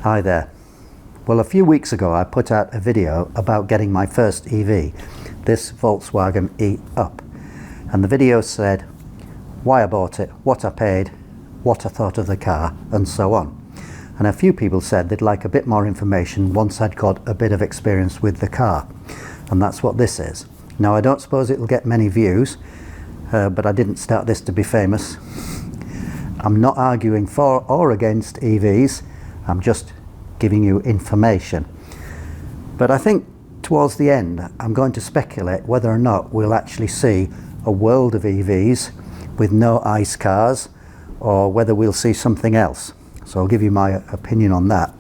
Hi there. Well, a few weeks ago I put out a video about getting my first EV, this Volkswagen E-Up. And the video said why I bought it, what I paid, what I thought of the car, and so on. And a few people said they'd like a bit more information once I'd got a bit of experience with the car. And that's what this is. Now, I don't suppose it'll get many views, but I didn't start this to be famous. I'm not arguing for or against EVs, I'm just giving you information. But I think towards the end I'm going to speculate whether or not we'll actually see a world of EVs with no ICE cars, or whether we'll see something else. So I'll give you my opinion on that.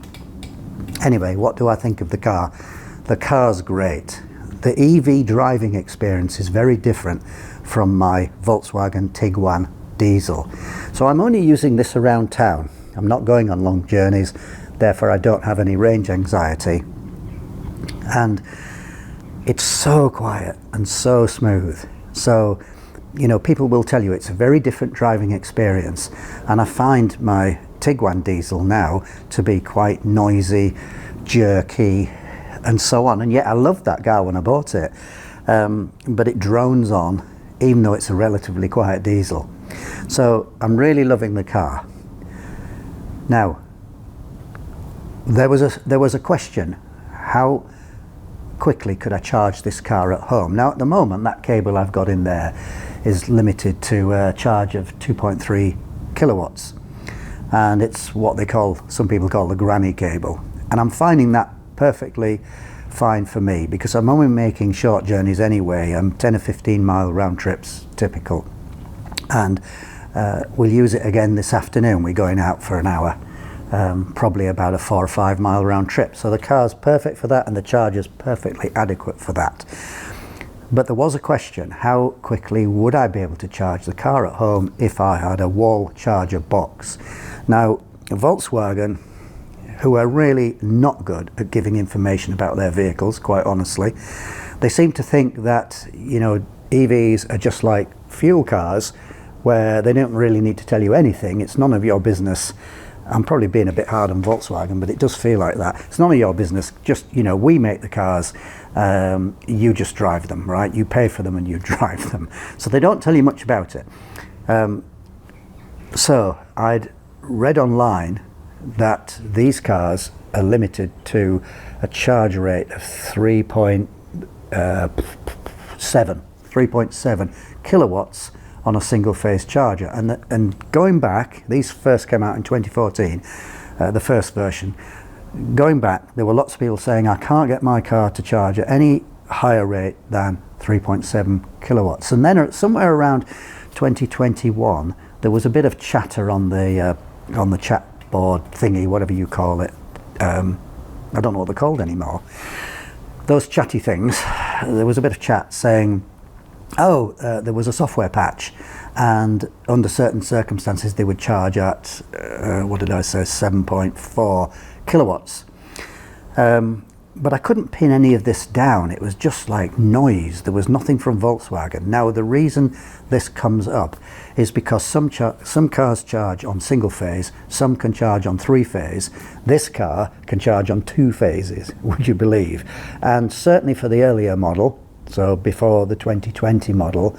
Anyway, what do I think of the car? The car's great. The EV driving experience is very different from my Volkswagen Tiguan diesel. So I'm only using this around town. I'm not going on long journeys, therefore I don't have any range anxiety. And it's so quiet and so smooth. So, you know, people will tell you it's a very different driving experience. And I find my Tiguan diesel now to be quite noisy, jerky, and so on. And yet I loved that car when I bought it. But it drones on, even though it's a relatively quiet diesel. So I'm really loving the car. Now, there was a question: how quickly could I charge this car at home? Now, at the moment, that cable I've got in there is limited to a charge of 2.3 kilowatts, and it's what some people call the granny cable. And I'm finding that perfectly fine for me, because I'm only making short journeys anyway. I'm 10 or 15 mile round trips typical, and we'll use it again this afternoon. We're going out for an hour, probably about a 4 or 5 mile round trip. So the car's perfect for that, and the charger's perfectly adequate for that. But there was a question: how quickly would I be able to charge the car at home if I had a wall charger box? Now, Volkswagen, who are really not good at giving information about their vehicles, quite honestly, they seem to think that, you know, EVs are just like fuel cars, where they don't really need to tell you anything. It's none of your business. I'm probably being a bit hard on Volkswagen, but it does feel like that. It's none of your business. Just, you know, we make the cars, you just drive them, right? You pay for them and you drive them. So they don't tell you much about it. So I'd read online that these cars are limited to a charge rate of 3.7 kilowatts on a single phase charger. And going back, these first came out in 2014, the first version. Going back, there were lots of people saying, I can't get my car to charge at any higher rate than 3.7 kilowatts. And then somewhere around 2021, there was a bit of chatter on the chat board thingy, whatever you call it. I don't know what they're called anymore. Those chatty things, there was a bit of chat saying, there was a software patch, and under certain circumstances they would charge at, 7.4 kilowatts. But I couldn't pin any of this down. It was just like noise. There was nothing from Volkswagen. Now, the reason this comes up is because some cars charge on single phase, some can charge on 3 phase. This car can charge on 2 phases, would you believe? And certainly for the earlier model, so before the 2020 model,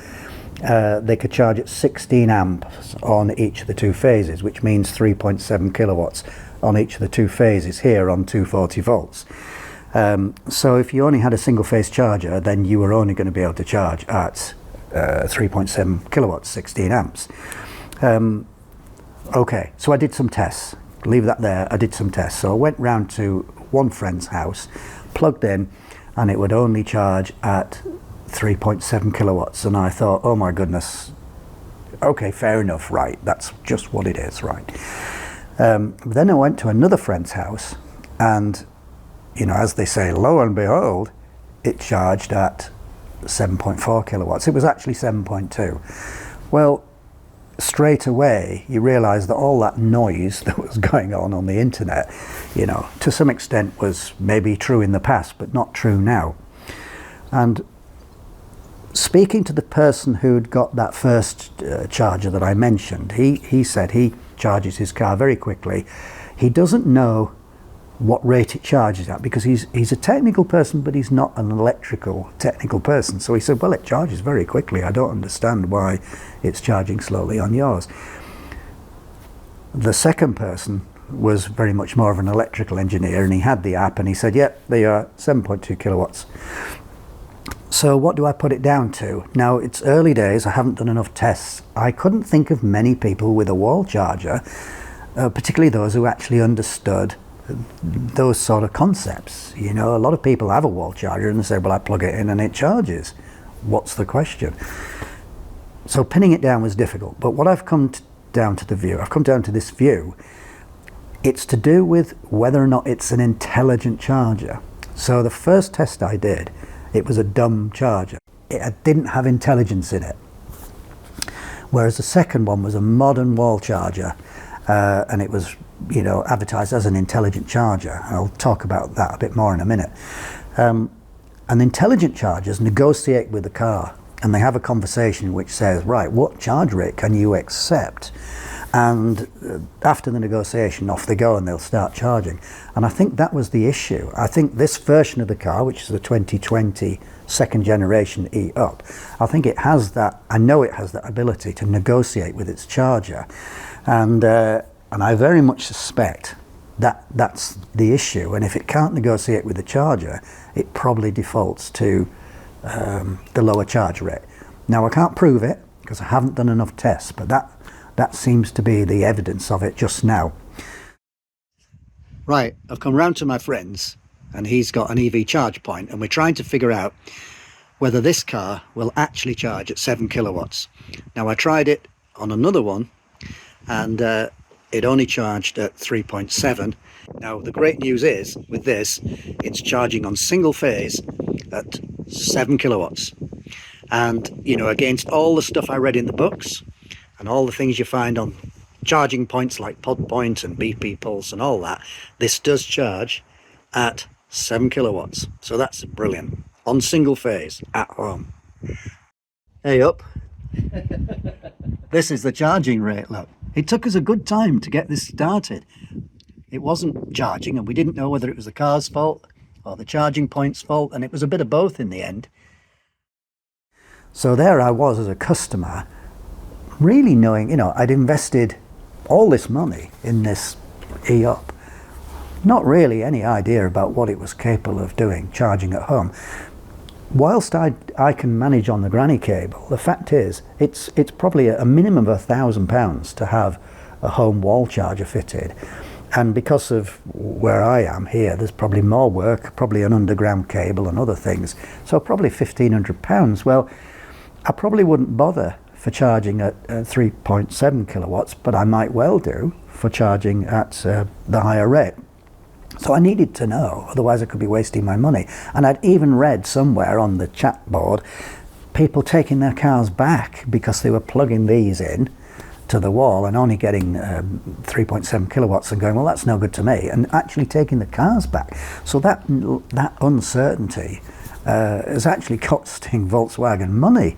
they could charge at 16 amps on each of the 2 phases, which means 3.7 kilowatts on each of the 2 phases, here on 240 volts. So if you only had a single phase charger, then you were only going to be able to charge at 3.7 kilowatts, 16 amps. Okay, so I did some tests. Leave that there. I did some tests. So I went round to one friend's house, plugged in, and it would only charge at 3.7 kilowatts. And I thought, oh my goodness, okay, fair enough, right, that's just what it is, right. Then I went to another friend's house, and, you know, as they say, lo and behold, it charged at 7.4 kilowatts. It was actually 7.2. Well, straight away you realize that all that noise that was going on the internet, you know, to some extent was maybe true in the past, but not true now. And speaking to the person who'd got that first charger that I mentioned, he said he charges his car very quickly. He doesn't know what rate it charges at, because he's a technical person, but he's not an electrical technical person. So he said, well, it charges very quickly. I don't understand why it's charging slowly on yours. The second person was very much more of an electrical engineer, and he had the app, and he said, yep, they are 7.2 kilowatts. So what do I put it down to? Now, it's early days, I haven't done enough tests. I couldn't think of many people with a wall charger, particularly those who actually understood those sort of concepts. You know, a lot of people have a wall charger and they say, well, I plug it in and it charges. What's the question? So pinning it down was difficult, but what I've come down to this view, it's to do with whether or not it's an intelligent charger. So the first test I did, it was a dumb charger. It didn't have intelligence in it. Whereas the second one was a modern wall charger, and it was, you know, advertised as an intelligent charger. I'll talk about that a bit more in a minute. And intelligent chargers negotiate with the car, and they have a conversation which says, right, what charge rate can you accept? And after the negotiation, off they go and they'll start charging. And I think that was the issue. I think this version of the car, which is the 2020 second generation E-Up, I think it has that, I know it has that ability to negotiate with its charger. And I very much suspect that that's the issue. And if it can't negotiate with the charger, it probably defaults to the lower charge rate. Now, I can't prove it because I haven't done enough tests, but that seems to be the evidence of it just now. Right, I've come round to my friend's, and he's got an EV charge point, and we're trying to figure out whether this car will actually charge at 7 kilowatts. Now, I tried it on another one, and it only charged at 3.7. Now, the great news is, with this, it's charging on single phase at 7 kilowatts. And, you know, against all the stuff I read in the books, and all the things you find on charging points like Pod Point and BP Pulse and all that, this does charge at 7 kilowatts. So that's brilliant. On single phase, at home. Hey up. This is the charging rate, look. It took us a good time to get this started. It wasn't charging, and we didn't know whether it was the car's fault or the charging point's fault, and it was a bit of both in the end. So there I was as a customer, really knowing, you know, I'd invested all this money in this E-Up. Not really any idea about what it was capable of doing, charging at home. Whilst I can manage on the granny cable, the fact is, it's probably a minimum of £1,000 to have a home wall charger fitted. And because of where I am here, there's probably more work, probably an underground cable and other things. So probably £1,500. Well, I probably wouldn't bother for charging at 3.7 kilowatts, but I might well do for charging at the higher rate. So I needed to know, otherwise I could be wasting my money. And I'd even read somewhere on the chat board, people taking their cars back because they were plugging these in to the wall and only getting 3.7 kilowatts and going, well, that's no good to me, and actually taking the cars back. So that uncertainty is actually costing Volkswagen money.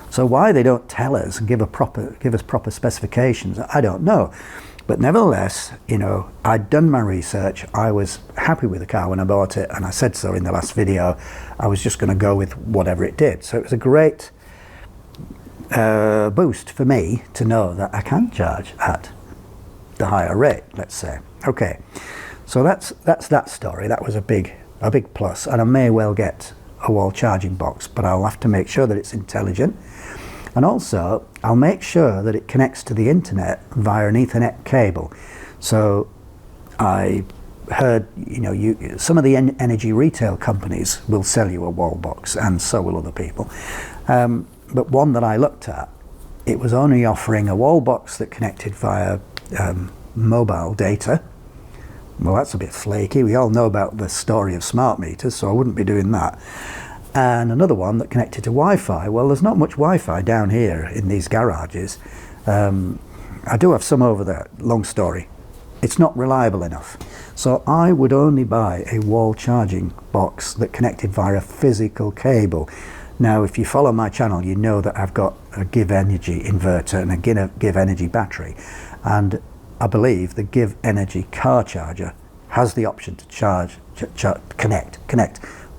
So why they don't tell us and give us proper specifications, I don't know. But nevertheless, you know, I'd done my research. I was happy with the car when I bought it, and I said so in the last video. I was just going to go with whatever it did. So it was a great boost for me to know that I can charge at the higher rate, let's say. Okay, so that's that story. That was a big plus, and I may well get a wall charging box, but I'll have to make sure that it's intelligent. And also, I'll make sure that it connects to the internet via an Ethernet cable. So I heard, you know, some of the energy retail companies will sell you a wall box, and so will other people. But one that I looked at, it was only offering a wall box that connected via mobile data. Well, that's a bit flaky. We all know about the story of smart meters, so I wouldn't be doing that. And another one that connected to Wi-Fi. Well, there's not much Wi-Fi down here in these garages. I do have some over there, long story. It's not reliable enough. So I would only buy a wall charging box that connected via a physical cable. Now, if you follow my channel, you know that I've got a Give Energy inverter and a Give Energy battery. And I believe the Give Energy car charger has the option to connect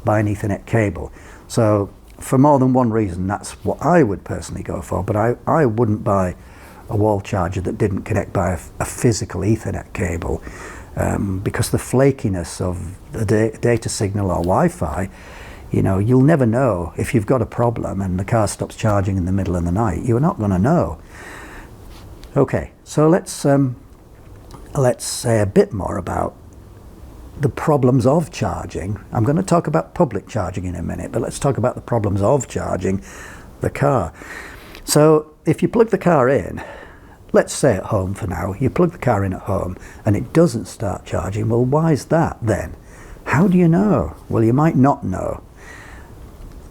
by an Ethernet cable. So for more than one reason, that's what I would personally go for, but I wouldn't buy a wall charger that didn't connect by a physical Ethernet cable, because the flakiness of the data signal or Wi-Fi, you know, you'll never know if you've got a problem and the car stops charging in the middle of the night. You're not going to know. Okay, so let's say a bit more about the problems of charging. I'm going to talk about public charging in a minute, but let's talk about the problems of charging the car. So if you plug the car in, let's say at home for now, you plug the car in at home and it doesn't start charging, well, why is that then? How do you know? Well, you might not know.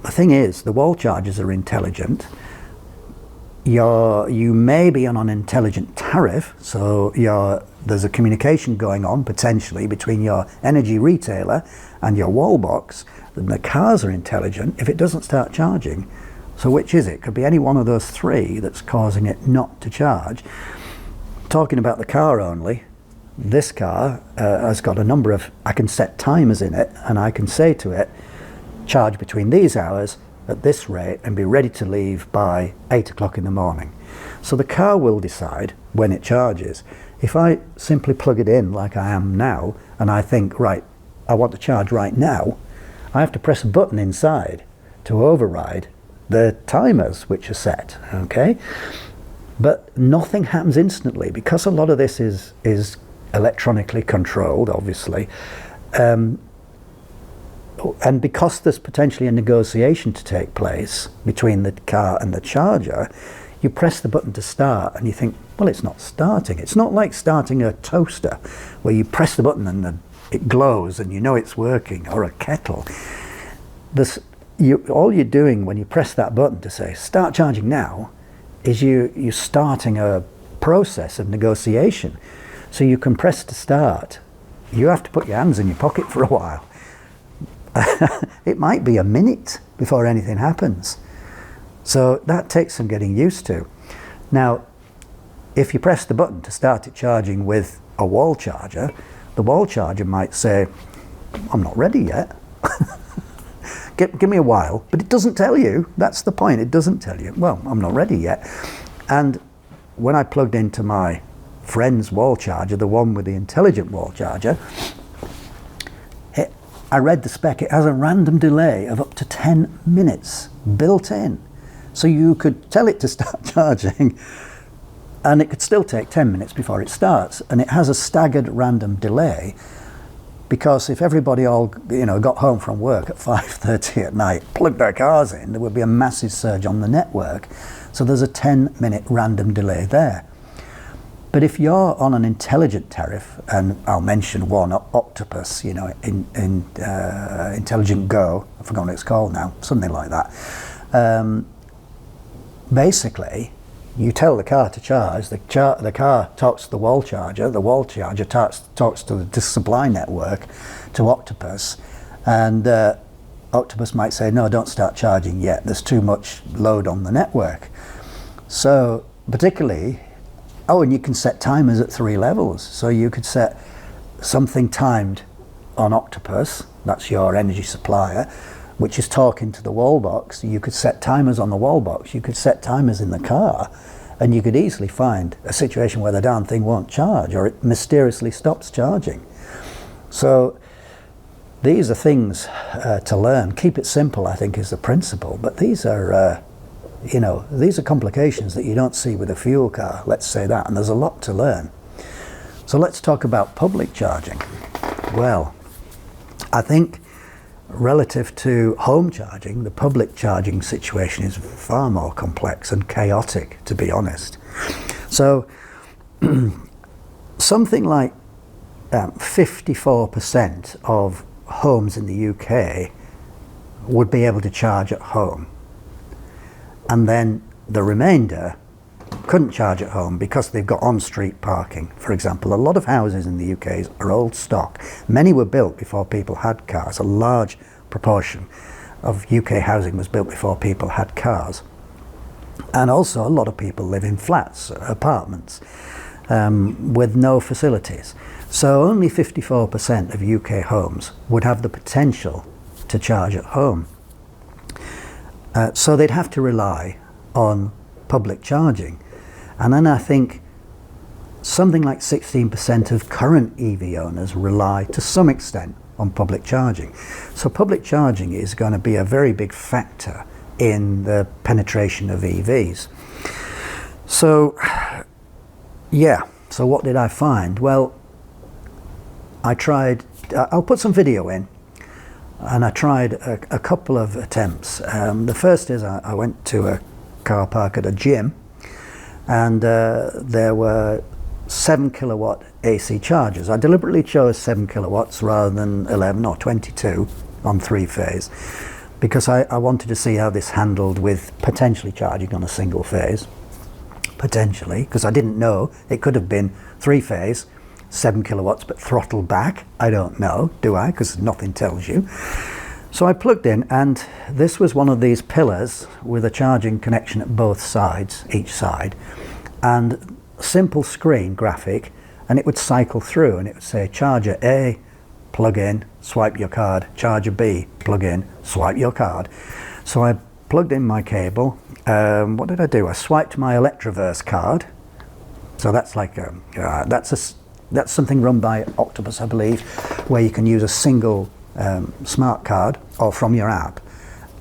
The thing is, the wall chargers are intelligent. You may be on an intelligent tariff, so there's a communication going on potentially between your energy retailer and your wall box. Then the cars are intelligent if it doesn't start charging. So which is it? Could be any one of those three that's causing it not to charge. Talking about the car only, this car has got a number of, I can set timers in it, and I can say to it, charge between these hours at this rate and be ready to leave by 8 o'clock in the morning. So the car will decide when it charges. If I simply plug it in like I am now, and I think, right, I want to charge right now, I have to press a button inside to override the timers which are set, okay? But nothing happens instantly because a lot of this is electronically controlled, obviously. And because there's potentially a negotiation to take place between the car and the charger, you press the button to start and you think, well, it's not starting. It's not like starting a toaster where you press the button and it glows and you know it's working, or a kettle. All you're doing when you press that button to say start charging now is you're starting a process of negotiation. So you can press to start. You have to put your hands in your pocket for a while. It might be a minute before anything happens. So that takes some getting used to. Now, if you press the button to start it charging with a wall charger, the wall charger might say, I'm not ready yet. Give me a while. But it doesn't tell you. That's the point. It doesn't tell you, well, I'm not ready yet. And when I plugged into my friend's wall charger, the one with the intelligent wall charger, I read the spec. It has a random delay of up to 10 minutes built in. So you could tell it to start charging and it could still take 10 minutes before it starts. And it has a staggered random delay because if everybody all got home from work at 5:30 at night, plugged their cars in, there would be a massive surge on the network. So there's a 10-minute random delay there. But if you're on an intelligent tariff, and I'll mention one, Octopus, Intelligent Go, I forgot what it's called now, something like that. Basically, you tell the car to charge, the car talks to the wall charger talks to the supply network, to Octopus, and Octopus might say, no, don't start charging yet, there's too much load on the network. So, particularly, and you can set timers at 3 levels. So you could set something timed on Octopus, that's your energy supplier, which is talking to the wall box. You could set timers on the wall box. You could set timers in the car, and you could easily find a situation where the darn thing won't charge or it mysteriously stops charging. So these are things to learn. Keep it simple, I think, is the principle. But these are these are complications that you don't see with a fuel car, let's say that, and there's a lot to learn. So let's talk about public charging. Well, I think relative to home charging, the public charging situation is far more complex and chaotic, to be honest. So something like 54% of homes in the UK would be able to charge at home. And then the remainder couldn't charge at home because they've got on-street parking. For example, a lot of houses in the UK are old stock. Many were built before people had cars. A large proportion of UK housing was built before people had cars. And also a lot of people live in flats, apartments, with no facilities. So only 54% of UK homes would have the potential to charge at home. So they'd have to rely on public charging. And then I think something like 16% of current EV owners rely to some extent on public charging. So public charging is going to be a very big factor in the penetration of EVs. So yeah, so what did I find? Well, I'll put some video in, and I tried a couple of attempts. The first is I went to a car park at a gym, and there were 7 kilowatt AC chargers. I deliberately chose 7 kilowatts rather than 11 or 22 on 3-phase, because I wanted to see how this handled with potentially charging on a single phase. Potentially, because I didn't know. It could have been 3-phase, 7 kilowatts, but throttled back. I don't know, do I? Because nothing tells you. So I plugged in, and this was one of these pillars with a charging connection at both sides, each side, and simple screen graphic, and it would cycle through, and it would say charger A, plug in, swipe your card, charger B, plug in, swipe your card. So I plugged in my cable. What did I do? I swiped my Electroverse card. So that's like that's something run by Octopus, I believe, where you can use a single smart card or from your app,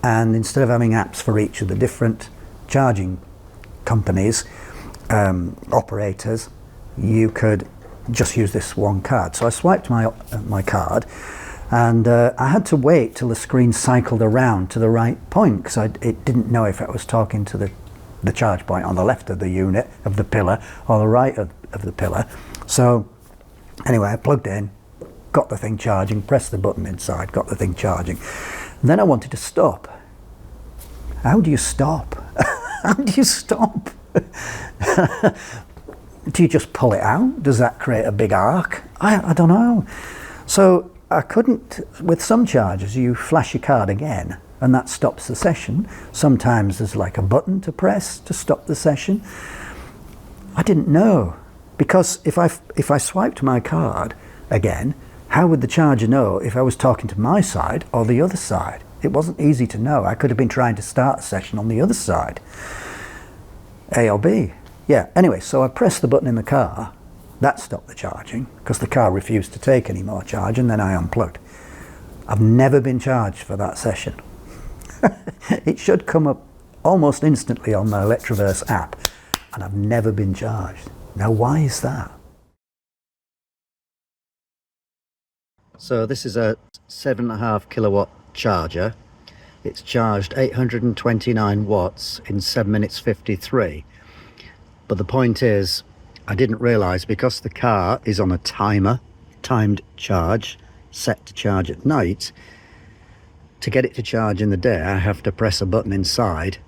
and instead of having apps for each of the different charging companies, operators, you could just use this one card. So I swiped my card, and I had to wait till the screen cycled around to the right point, because it didn't know if I was talking to the charge point on the left of the unit, of the pillar, or the right of the pillar. So anyway, I plugged in, got the thing charging, pressed the button inside, got the thing charging. And then I wanted to stop. How do you stop? How do you stop? Do you just pull it out? Does that create a big arc? I don't know. So I couldn't. With some chargers, you flash your card again, and that stops the session. Sometimes there's like a button to press to stop the session. I didn't know, because if I swiped my card again, how would the charger know if I was talking to my side or the other side? It wasn't easy to know. I could have been trying to start a session on the other side, A or B. Yeah, anyway, so I pressed the button in the car. That stopped the charging, because the car refused to take any more charge, and then I unplugged. I've never been charged for that session. It should come up almost instantly on my Electroverse app, and I've never been charged. Now, why is that? So this is a 7.5 kilowatt charger. It's charged 829 watts in 7 minutes 53. But the point is, I didn't realise, because the car is on a timed charge, set to charge at night, to get it to charge in the day, I have to press a button inside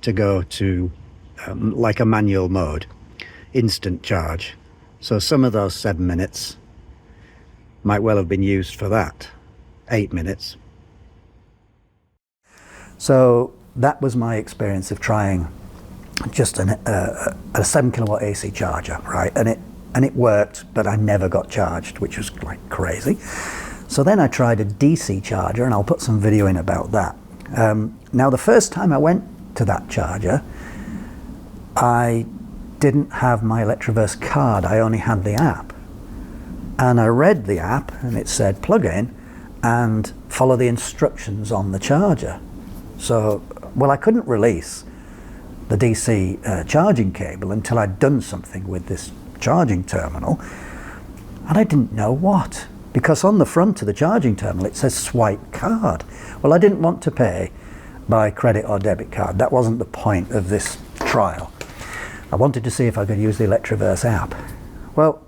to go to like a manual mode, instant charge. So some of those 7 minutes might well have been used for that, 8 minutes. So that was my experience of trying just a 7 kilowatt AC charger, right? And it worked, but I never got charged, which was like crazy. So then I tried a DC charger, and I'll put some video in about that. Now, the first time I went to that charger, I didn't have my Electroverse card. I only had the app. And I read the app, and it said plug in and follow the instructions on the charger. So, well, I couldn't release the DC charging cable until I'd done something with this charging terminal, and I didn't know what, because on the front of the charging terminal it says swipe card. Well, I didn't want to pay by credit or debit card. That wasn't the point of this trial. I wanted to see if I could use the Electroverse app. Well,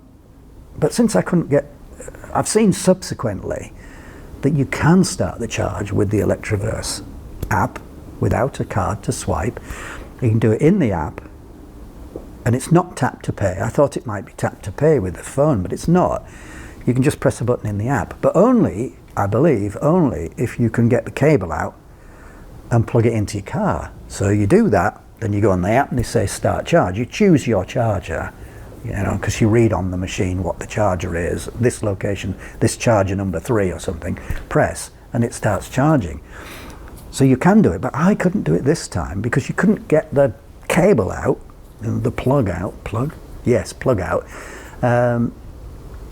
but since I couldn't get, I've seen subsequently that you can start the charge with the Electroverse app without a card to swipe. You can do it in the app, and it's not tap to pay. I thought it might be tap to pay with the phone, but it's not. You can just press a button in the app, but only, I believe, only if you can get the cable out and plug it into your car. So you do that, then you go on the app and they say start charge. You choose your charger, you know, because you read on the machine what the charger is, this location, this charger number 3 or something, press, and it starts charging. So you can do it, but I couldn't do it this time because you couldn't get the cable out, the plug out,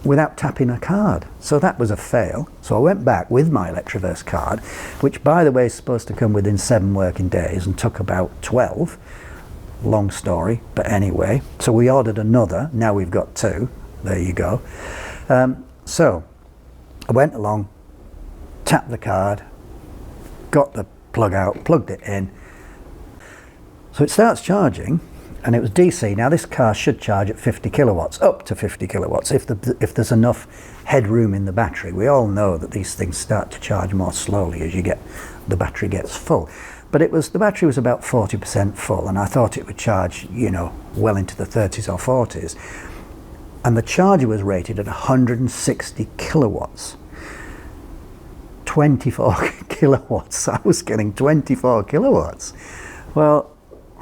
without tapping a card. So that was a fail. So I went back with my Electroverse card, which by the way is supposed to come within 7 working days and took about 12. Long story, but anyway. So we ordered another, now we've got 2. There you go. So I went along, tapped the card, got the plug out, plugged it in. So it starts charging, and it was DC. Now this car should charge at 50 kilowatts, up to 50 kilowatts, if there's enough headroom in the battery. We all know that these things start to charge more slowly as the battery gets full. But the battery was about 40% full, and I thought it would charge, you know, well into the 30s or 40s. And the charger was rated at 160 kilowatts. 24 kilowatts. I was getting 24 kilowatts. Well,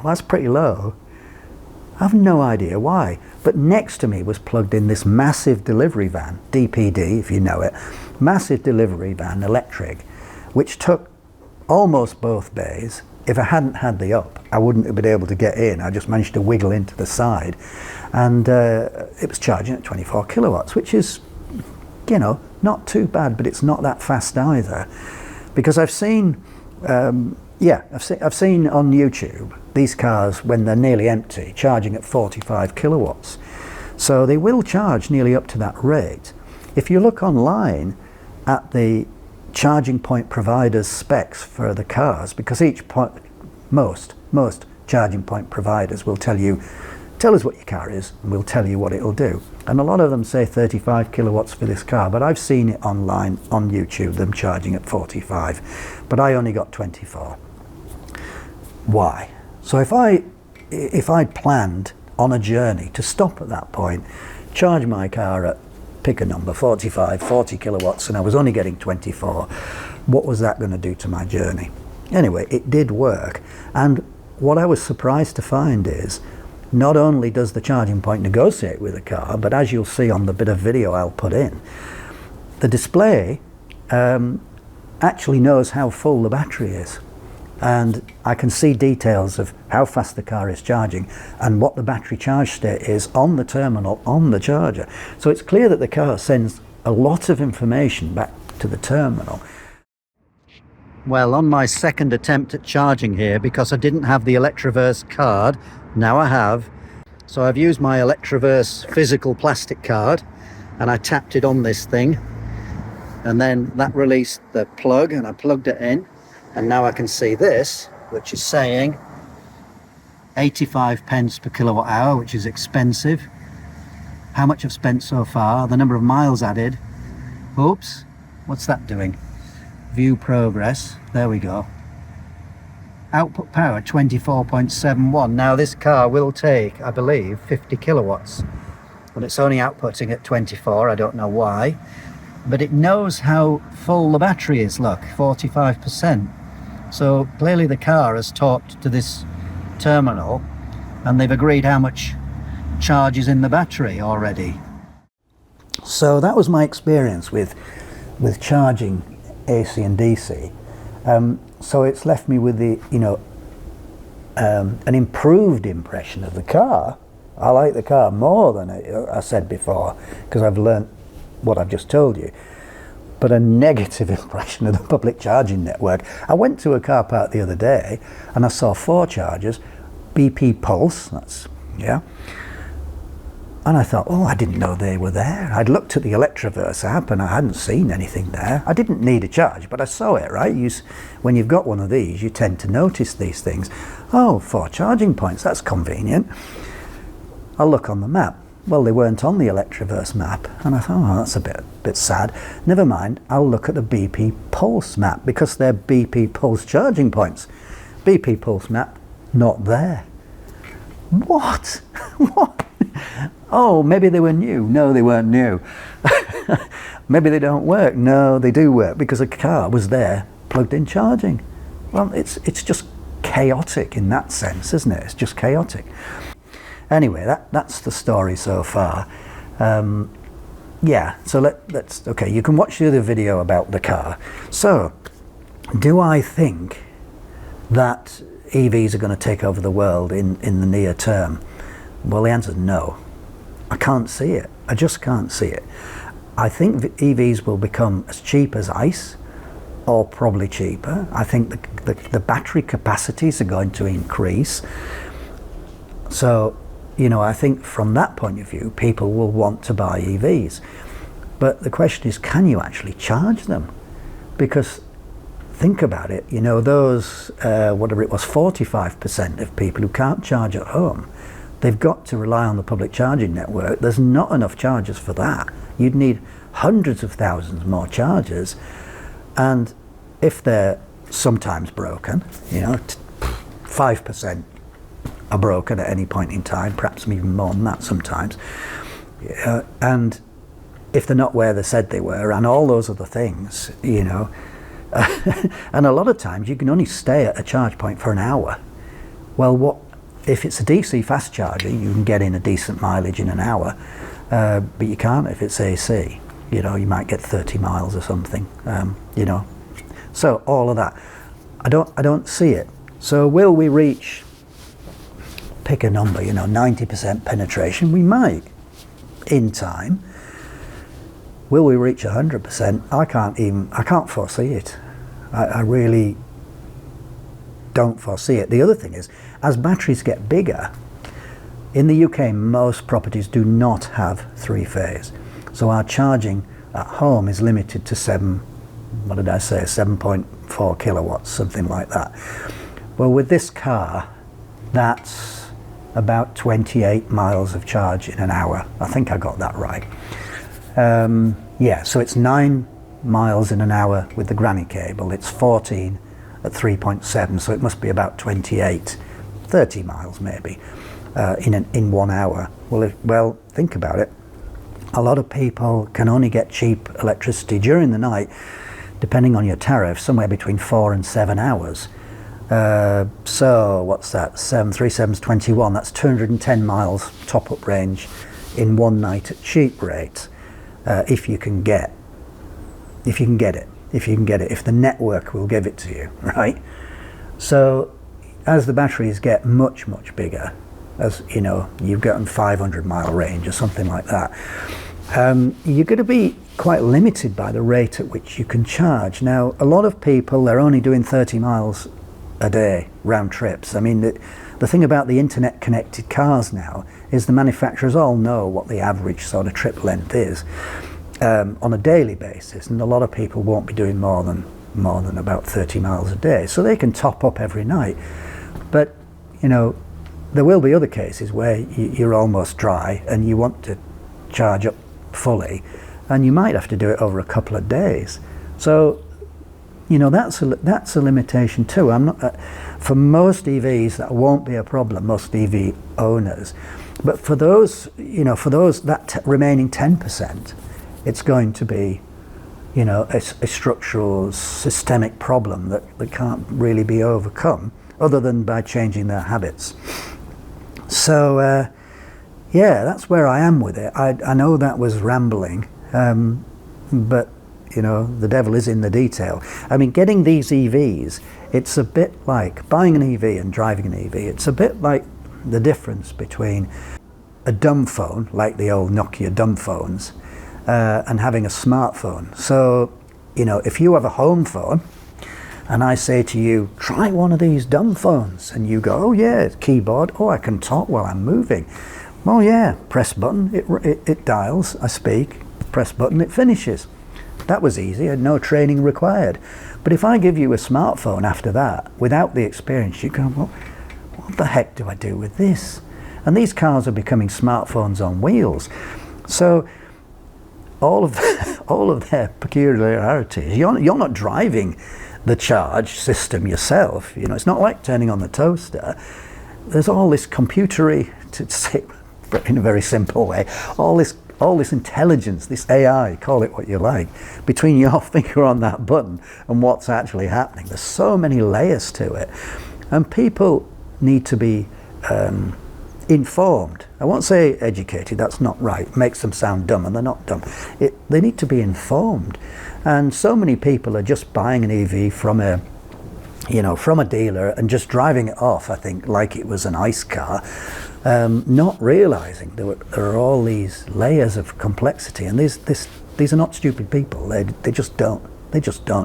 that's pretty low. I have no idea why. But next to me was plugged in this massive delivery van, DPD if you know it, massive delivery van, electric, which took almost both bays. If I hadn't had the up, I wouldn't have been able to get in. I just managed to wiggle into the side, and it was charging at 24 kilowatts, which is, you know, not too bad, but it's not that fast either. Because I've seen, I've seen on YouTube these cars when they're nearly empty charging at 45 kilowatts. So they will charge nearly up to that rate. If you look online at the charging point providers specs for the cars, because most charging point providers will tell us what your car is and we'll tell you what it'll do. And a lot of them say 35 kilowatts for this car, but I've seen it online on YouTube, them charging at 45, but I only got 24. Why? So if I'd planned on a journey to stop at that point, charge my car at, pick a number, 45, 40 kilowatts, and I was only getting 24, what was that going to do to my journey? Anyway, it did work. And what I was surprised to find is, not only does the charging point negotiate with the car, but as you'll see on the bit of video I'll put in, the display actually knows how full the battery is. And I can see details of how fast the car is charging and what the battery charge state is on the terminal on the charger. So it's clear that the car sends a lot of information back to the terminal. Well, on my second attempt at charging here, because I didn't have the Electroverse card, now I have. So I've used my Electroverse physical plastic card and I tapped it on this thing, and then that released the plug and I plugged it in. And now I can see this, which is saying 85 pence per kilowatt hour, which is expensive. How much I've spent so far, the number of miles added. Oops, what's that doing? View progress, there we go. Output power 24.71. Now this car will take, I believe, 50 kilowatts. But it's only outputting at 24, I don't know why. But it knows how full the battery is, look, 45%. So clearly the car has talked to this terminal and they've agreed how much charge is in the battery already. So that was my experience with charging AC and DC. So it's left me with the, you know, an improved impression of the car. I like the car more than I said before, because I've learnt what I've just told you. But a negative impression of the public charging network. I went to a car park the other day and I saw 4 chargers, BP Pulse, and I thought, oh, I didn't know they were there. I'd looked at the Electroverse app and I hadn't seen anything there. I didn't need a charge, but I saw it, right? When you've got one of these, you tend to notice these things. Oh, 4 charging points, that's convenient. I'll look on the map. Well, they weren't on the Electroverse map, and I thought, oh, that's a bit sad. Never mind, I'll look at the BP Pulse map, because they're BP Pulse charging points. BP Pulse map, not there. What? What? Oh, maybe they were new. No, they weren't new. Maybe they don't work. No, they do work, because a car was there plugged in charging. Well, it's just chaotic in that sense, isn't it? It's just chaotic. Anyway, that's the story so far. Yeah, so let's, okay, you can watch the other video about the car. So, do I think that EVs are going to take over the world in the near term? Well, the answer is no. I can't see it. I just can't see it. I think EVs will become as cheap as ICE, or probably cheaper. I think the battery capacities are going to increase. So, you know, I think from that point of view, people will want to buy EVs. But the question is, can you actually charge them? Because think about it, you know, those, whatever it was, 45% of people who can't charge at home, they've got to rely on the public charging network. There's not enough chargers for that. You'd need hundreds of thousands more chargers. And if they're sometimes broken, you know, 5% are broken at any point in time, perhaps even more than that sometimes. And if they're not where they said they were, and all those other things, you know, and a lot of times you can only stay at a charge point for an hour. Well, what if it's a DC fast charger? You can get in a decent mileage in an hour, but you can't if it's AC. You know, you might get 30 miles or something. You know, so all of that, I don't see it. So will we reach, pick a number, you know, 90% penetration? We might in time. Will we reach 100%? I can't foresee it. I really don't foresee it. The other thing is, as batteries get bigger, in the UK most properties do not have three-phase. So our charging at home is limited to 7.4 kilowatts, something like that. Well, with this car, that's about 28 miles of charge in an hour. I think I got that right. Yeah, so it's 9 miles in an hour with the granny cable. It's 14 at 3.7, so it must be about 28, 30 miles maybe in 1 hour. Well, think about it. A lot of people can only get cheap electricity during the night, depending on your tariff, somewhere between 4 and 7 hours. So what's that? 3 7's 21. That's 210 miles top-up range in one night at cheap rate. If you can get it, if the network will give it to you, right? So as the batteries get much bigger, as you know, you've got a 500-mile range or something like that, you're going to be quite limited by the rate at which you can charge. Now, a lot of people, they're only doing 30 miles a day round trips. I mean, the thing about the internet connected cars now is the manufacturers all know what the average sort of trip length is on a daily basis, and a lot of people won't be doing more than about 30 miles a day, so they can top up every night. But you know, there will be other cases where you're almost dry and you want to charge up fully, and you might have to do it over a couple of days. So you know, that's a limitation too. I'm not for most EVs that won't be a problem, most EV owners, but for those, you know, for those that remaining 10%, it's going to be, you know, a structural systemic problem that can't really be overcome other than by changing their habits. So yeah, that's where I am with it. I know that was rambling, but you know, the devil is in the detail. I mean, getting these EVs, it's a bit like buying an EV and driving an EV. It's a bit like the difference between a dumb phone, like the old Nokia dumb phones, and having a smartphone. So, you know, if you have a home phone and I say to you, try one of these dumb phones, and you go, oh yeah, it's keyboard, oh, I can talk while I'm moving. Well, yeah, press button, it dials, I speak, press button, it finishes. That was easy, had no training required. But if I give you a smartphone after that, without the experience, you go, well, what the heck do I do with this? And these cars are becoming smartphones on wheels. So all of their peculiarities, you're not driving the charge system yourself. You know, it's not like turning on the toaster. There's all this computery, to say in a very simple way, all this intelligence, this AI, call it what you like, between your finger on that button and what's actually happening. There's so many layers to it, and people need to be informed. I won't say educated, that's not right. It makes them sound dumb, and they're not dumb. They need to be informed. And so many people are just buying an EV from a dealer and just driving it off, I think, like it was an ICE car, not realizing there are all these layers of complexity. And these are not stupid people. They just don't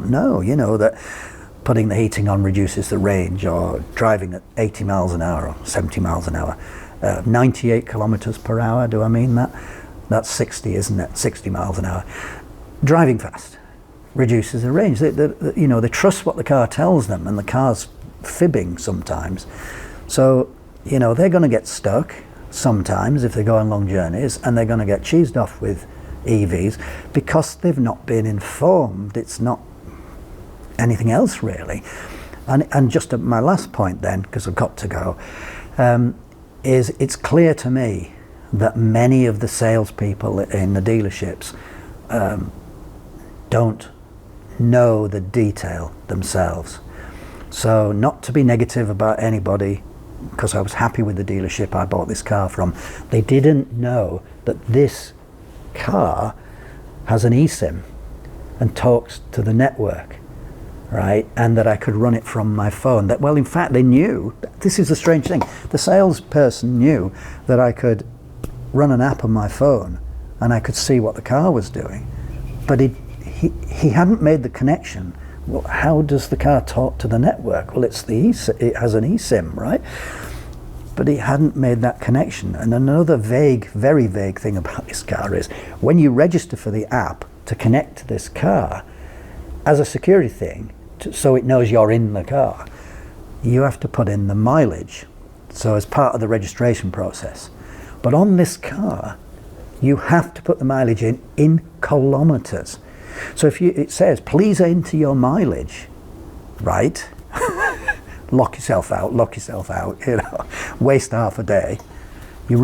know, that putting the heating on reduces the range, or driving at 80 miles an hour or 70 miles an hour. 98 kilometers per hour, do I mean that? That's 60, isn't it? 60 miles an hour. Driving fast reduces the range. They trust what the car tells them, and the car's fibbing sometimes. So, they're going to get stuck sometimes if they go on long journeys, and they're going to get cheesed off with EVs because they've not been informed. It's not anything else really. And just at my last point then, because I've got to go, is it's clear to me that many of the salespeople in the dealerships don't know the detail themselves. So, not to be negative about anybody, because I was happy with the dealership I bought this car from, they didn't know that this car has an eSIM and talks to the network, right? And that I could run it from my phone. Well, in fact, they knew. This is the strange thing. The salesperson knew that I could run an app on my phone and I could see what the car was doing. But he hadn't made the connection. Well, how does the car talk to the network? Well, it has an eSIM, right? But he hadn't made that connection. And another very vague thing about this car is when you register for the app to connect to this car, as a security thing, so it knows you're in the car, you have to put in the mileage. So as part of the registration process. But on this car, you have to put the mileage in kilometers. So if it says, please enter your mileage, right? lock yourself out, waste half a day. You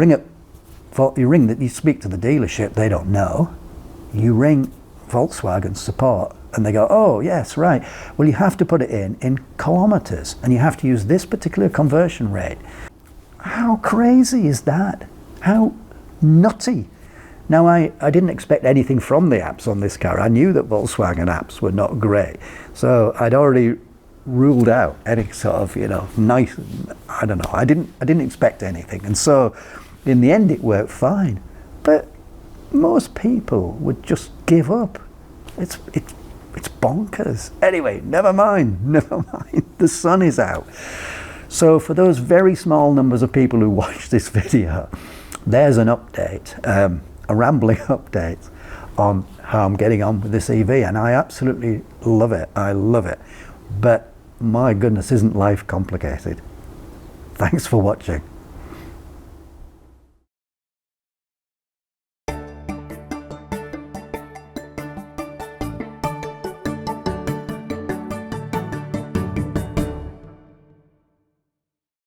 speak to the dealership, they don't know. You ring Volkswagen support and they go, oh yes, right. Well, you have to put it in kilometers, and you have to use this particular conversion rate. How crazy is that? How nutty. Now, I didn't expect anything from the apps on this car. I knew that Volkswagen apps were not great. So I'd already ruled out any sort of, nice, I don't know. I didn't expect anything. And so in the end, it worked fine. But most people would just give up. It's bonkers. Anyway, never mind. The sun is out. So for those very small numbers of people who watch this video, there's an update, a rambling update on how I'm getting on with this EV, and I absolutely love it. I love it. But my goodness, isn't life complicated? Thanks for watching.